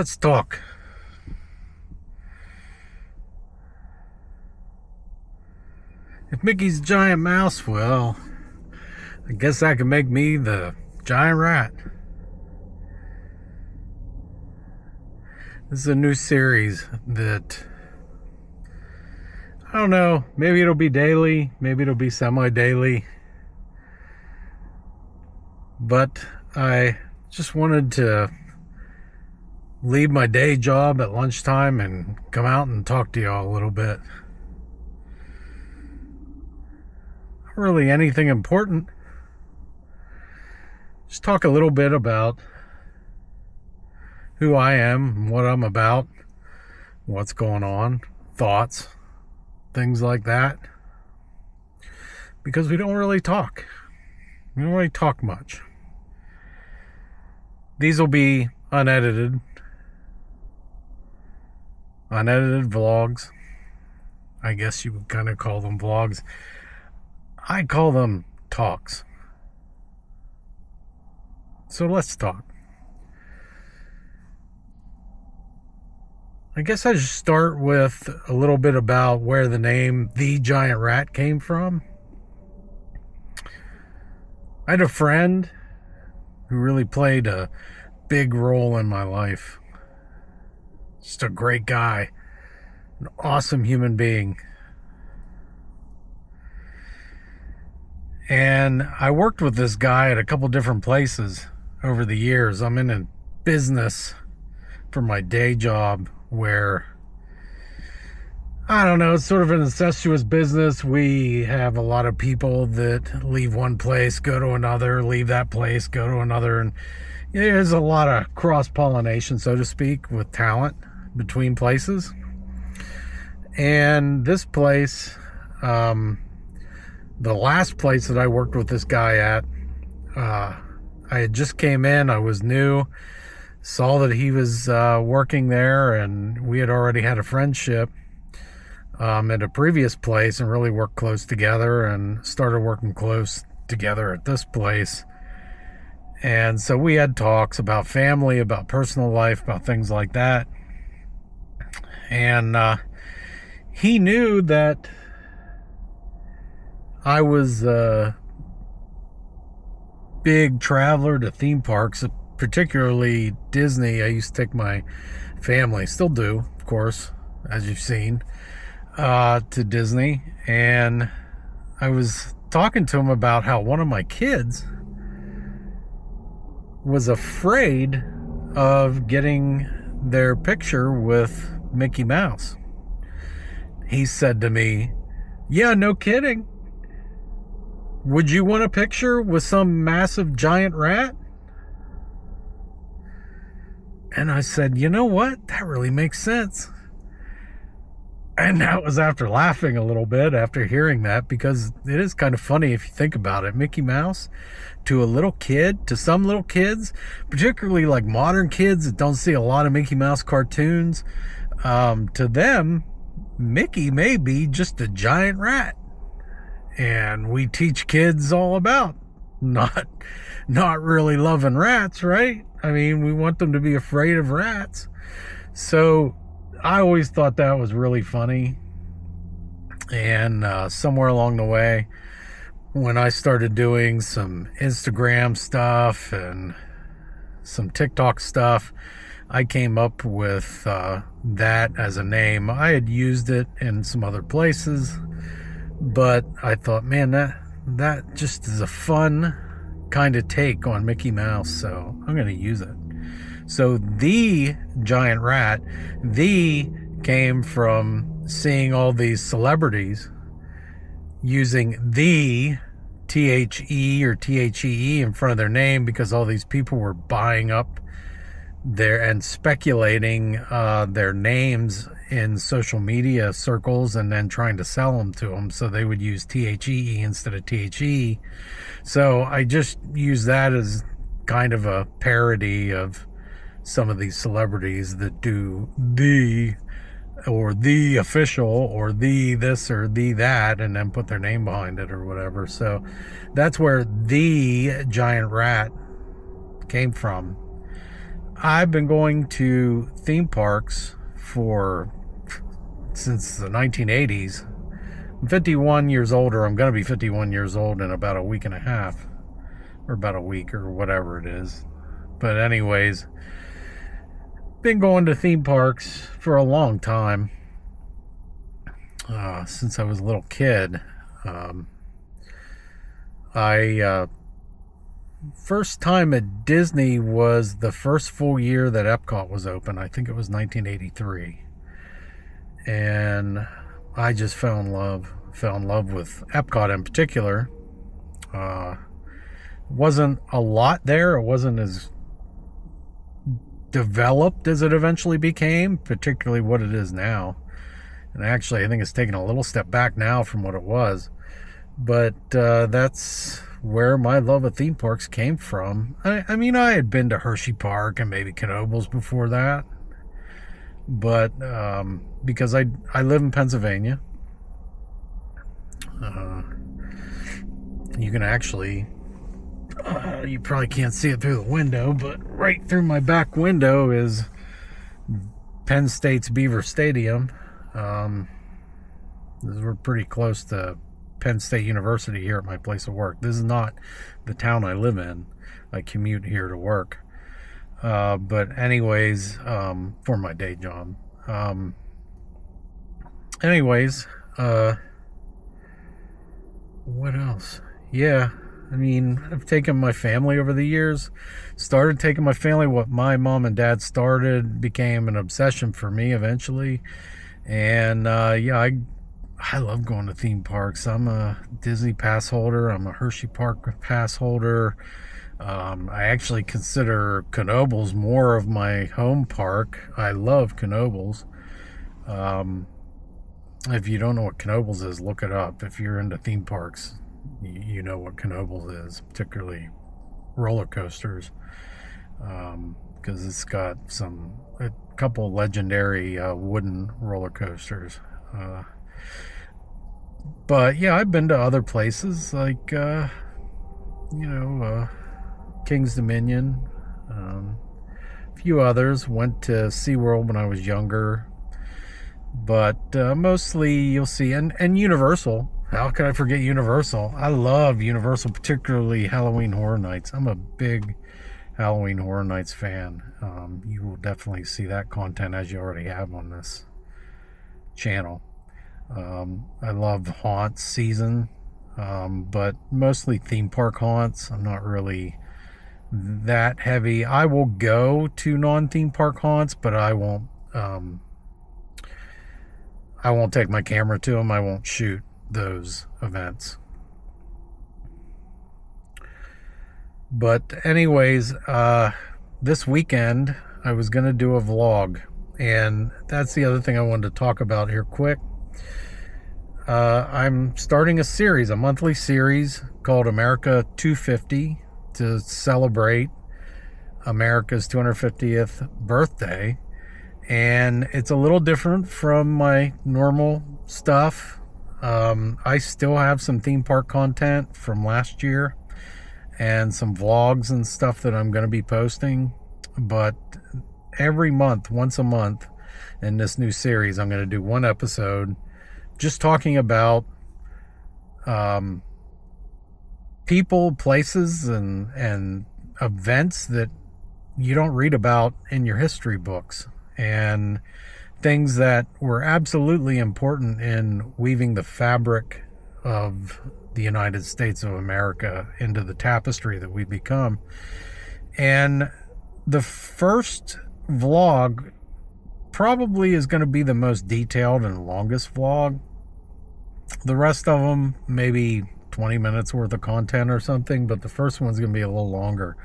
Let's talk. If Mickey's a giant mouse, well, I guess that can make me the giant rat. This is a new series that, I don't know, maybe it'll be daily, maybe it'll be semi-daily. But I just wanted to leave my day job at lunchtime and come out and talk to y'all a little bit. Not really anything important. Just talk a little bit about who I am, what I'm about, what's going on, thoughts, things like that. Because we don't really talk. We don't really talk much. These will be unedited vlogs. I guess you would kind of call them vlogs. I call them talks. So let's talk. I guess I should start with a little bit about where the name The Giant Rat came from. I had a friend who really played a big role in my life. Just a great guy, an awesome human being. And I worked with this guy at a couple different places over the years. I'm in a business for my day job where, I don't know, it's sort of an incestuous business. We have a lot of people that leave one place, go to another, leave that place, go to another. And there's a lot of cross-pollination, so to speak, with talent between places. And this place, the last place that I worked with this guy at, I had just came in, I was new, saw that he was working there, and we had already had a friendship at a previous place and really worked close together, and started working close together at this place. And so we had talks about family, about personal life, about things like that. And he knew that I was a big traveler to theme parks, particularly Disney. I used to take my family, still do, of course, as you've seen, to Disney. And I was talking to him about how one of my kids was afraid of getting their picture with Mickey Mouse. He said to me, "Yeah, no kidding. Would you want a picture with some massive giant rat?" And I said, "You know what? That really makes sense." And that was after laughing a little bit after hearing that, because it is kind of funny if you think about it. Mickey Mouse, to a little kid, to some little kids, particularly like modern kids that don't see a lot of Mickey Mouse cartoons, to them, Mickey may be just a giant rat. And we teach kids all about not really loving rats, right? I mean, we want them to be afraid of rats. So I always thought that was really funny. And somewhere along the way, when I started doing some Instagram stuff and some TikTok stuff, I came up with that as a name. I had used it in some other places, but I thought, man, that just is a fun kind of take on Mickey Mouse, so I'm going to use it. So The Giant Rat, the came from seeing all these celebrities using the THE or THEE in front of their name, because all these people were buying up their and speculating their names in social media circles and then trying to sell them to them, so they would use THEE instead of THE. So I just use that as kind of a parody of some of these celebrities that do the or the official or the this or the that and then put their name behind it or whatever. So that's where The Giant Rat came from. I've been going to theme parks since the 1980s. I'm 51 years old, or I'm going to be 51 years old in about a week and a half, or about a week, or whatever it is. But anyways, been going to theme parks for a long time, since I was a little kid. I first time at Disney was the first full year that Epcot was open. I think it was 1983. And I just fell in love with Epcot in particular. Wasn't a lot there. It wasn't as developed as it eventually became, particularly what it is now. And actually, I think it's taken a little step back now from what it was. But that's where my love of theme parks came from. I mean, I had been to Hershey Park and maybe Knoebels before that. But because I live in Pennsylvania, you can actually, you probably can't see it through the window, but right through my back window is Penn State's Beaver Stadium. We're pretty close to Penn State University here at my place of work. This is not the town I live in. I commute here to work. But anyways, for my day job. Anyways, what else? Yeah, I mean, I've taken my family over the years. Started taking my family. What my mom and dad started became an obsession for me eventually. And yeah, I love going to theme parks. I'm a Disney pass holder. I'm a Hershey Park pass holder. I actually consider Knoebels more of my home park. I love Knoebels. If you don't know what Knoebels is, look it up. If you're into theme parks, you know what Knoebels is, particularly roller coasters, because it's got a couple legendary wooden roller coasters. But yeah, I've been to other places like King's Dominion, a few others. Went to SeaWorld when I was younger, but mostly you'll see, and Universal. How could I forget Universal? I love Universal, particularly Halloween Horror Nights. I'm a big Halloween Horror Nights fan. You will definitely see that content, as you already have on this channel. I love Haunts season, but mostly theme park haunts. I'm not really that heavy. I will go to non-theme park haunts, but I won't take my camera to them. I won't shoot those events. But anyways, this weekend I was going to do a vlog, and that's the other thing I wanted to talk about here quick. I'm starting a monthly series called America 250 to celebrate America's 250th birthday. And it's a little different from my normal stuff. I still have some theme park content from last year and some vlogs and stuff that I'm going to be posting. But every month, once a month, in this new series, I'm going to do one episode just talking about people, places, and events that you don't read about in your history books, and things that were absolutely important in weaving the fabric of the United States of America into the tapestry that we've become. And the first vlog probably is going to be the most detailed and longest vlog. The rest of them, maybe 20 minutes worth of content or something, but the first one's going to be a little longer,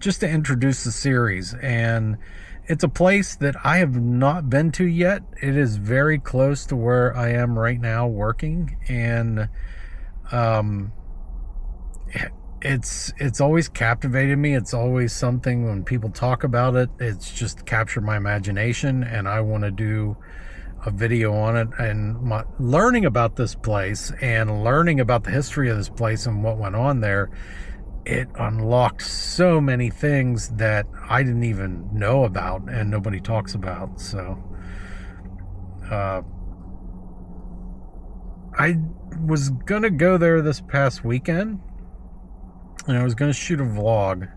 just to introduce the series. And it's a place that I have not been to yet. It is very close to where I am right now working, and it's always captivated me. It's always something when people talk about it, it's just captured my imagination, and I want to do a video on it. And learning about this place and learning about the history of this place and what went on there, it unlocked so many things that I didn't even know about and nobody talks about. So I was gonna go there this past weekend and I was gonna shoot a vlog,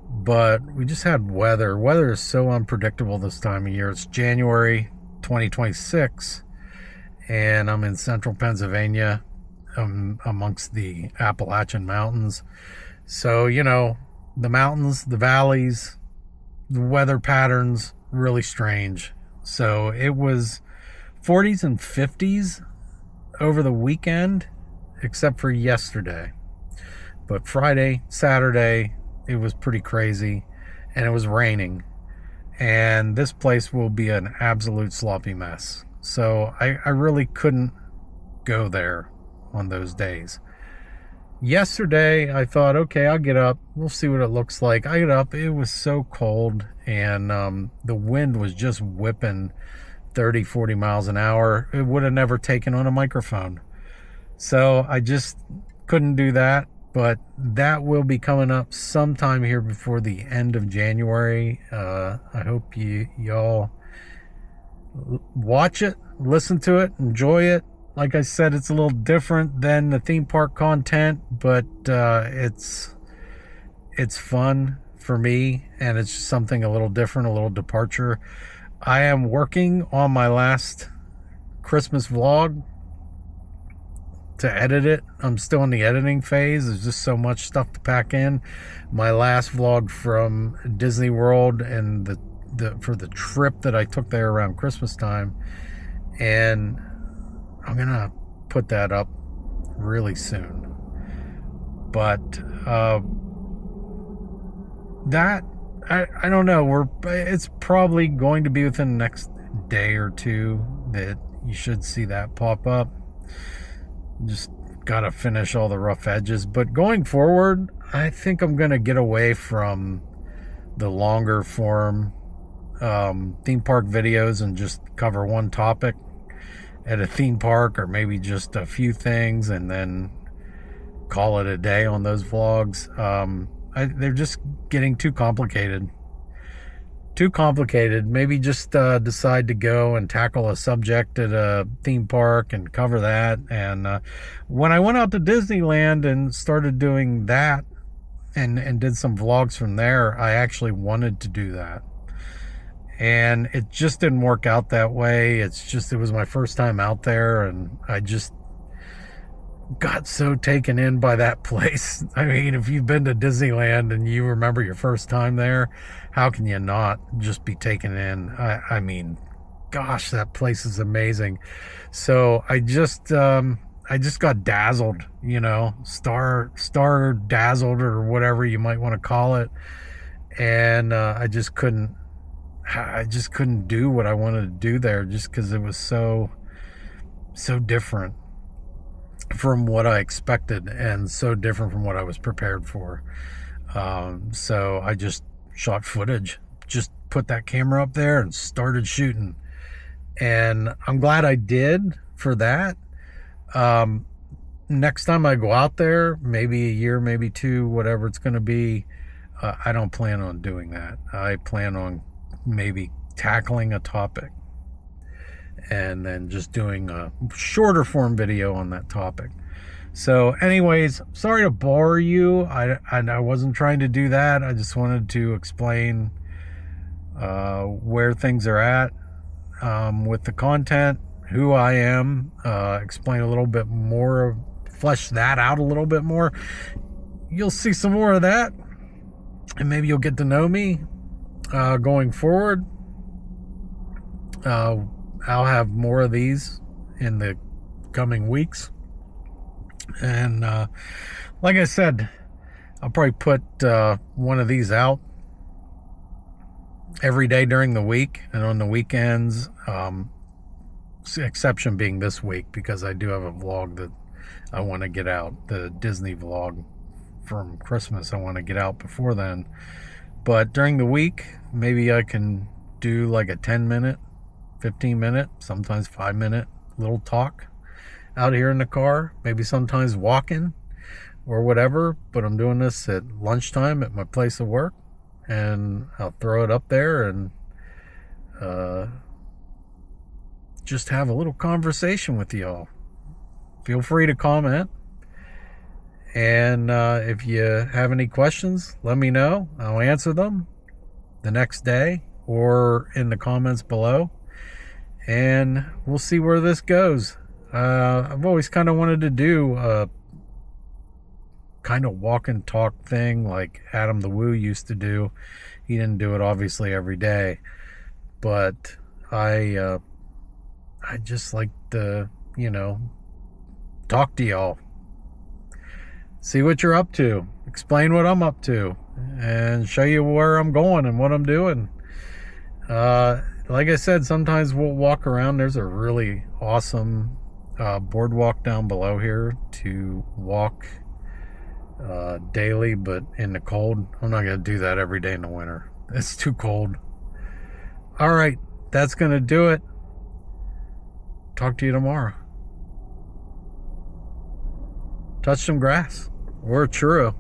but we just had weather. Weather is so unpredictable this time of year. It's January 2026 and I'm in central Pennsylvania, amongst the Appalachian Mountains. So, you know, the mountains, the valleys, the weather patterns, really strange. So it was 40s and 50s over the weekend, except for yesterday. But Friday, Saturday, it was pretty crazy, and it was raining. And this place will be an absolute sloppy mess. So I really couldn't go there on those days. Yesterday, I thought, okay, I'll get up. We'll see what it looks like. I get up. It was so cold, and the wind was just whipping 30, 40 miles an hour. It would have never taken on a microphone. So I just couldn't do that. But that will be coming up sometime here before the end of January. I hope y'all watch it, listen to it, enjoy it. Like I said, it's a little different than the theme park content, but it's fun for me, and it's just something a little different, a little departure. I am working on my last Christmas vlog to edit it. I'm still in the editing phase. There's just so much stuff to pack in. My last vlog from Disney World and for the trip that I took there around Christmas time, and I'm gonna put that up really soon. But that I don't know. It's probably going to be within the next day or two that you should see that pop up. Just gotta finish all the rough edges. But going forward, I think I'm gonna get away from the longer form theme park videos and just cover one topic at a theme park, or maybe just a few things, and then call it a day on those vlogs. They're just getting too complicated. Maybe just decide to go and tackle a subject at a theme park and cover that. And when I went out to Disneyland and started doing that and did some vlogs from there, I actually wanted to do that. And it just didn't work out that way. It was my first time out there, and I just got so taken in by that place. I mean, if you've been to Disneyland and you remember your first time there, how can you not just be taken in? I mean, gosh, that place is amazing. So I just got dazzled, you know, star dazzled, or whatever you might want to call it. And I just couldn't do what I wanted to do there, just because it was so different from what I expected and so different from what I was prepared for. So I just shot footage, just put that camera up there and started shooting. And I'm glad I did for that. Next time I go out there, maybe a year, maybe two, whatever it's going to be, I don't plan on doing that. I plan on maybe tackling a topic and then just doing a shorter form video on that topic. So anyways, sorry to bore you. I wasn't trying to do that. I just wanted to explain where things are at with the content, who I am, explain a little bit more, flesh that out a little bit more. You'll see some more of that, and maybe you'll get to know me going forward. I'll have more of these in the coming weeks. And like I said, I'll probably put one of these out every day during the week, and on the weekends, exception being this week, because I do have a vlog that I want to get out, the Disney vlog from Christmas. I want to get out before then. But during the week, maybe I can do like a 10-minute, 15-minute, sometimes 5-minute little talk out here in the car, maybe sometimes walking. or whatever, but I'm doing this at lunchtime at my place of work, and I'll throw it up there and just have a little conversation with y'all. Feel free to comment, and if you have any questions, let me know. I'll answer them the next day or in the comments below, and we'll see where this goes. I've always kind of wanted to do a kind of walk and talk thing like Adam the Woo used to do. He didn't do it obviously every day, but I just like to, talk to y'all, see what you're up to, explain what I'm up to, and show you where I'm going and what I'm doing. Like I said, sometimes we'll walk around. There's a really awesome boardwalk down below here to walk daily, but in the cold. I'm not going to do that every day in the winter. It's too cold. All right, that's going to do it. Talk to you tomorrow. Touch some grass or a churro.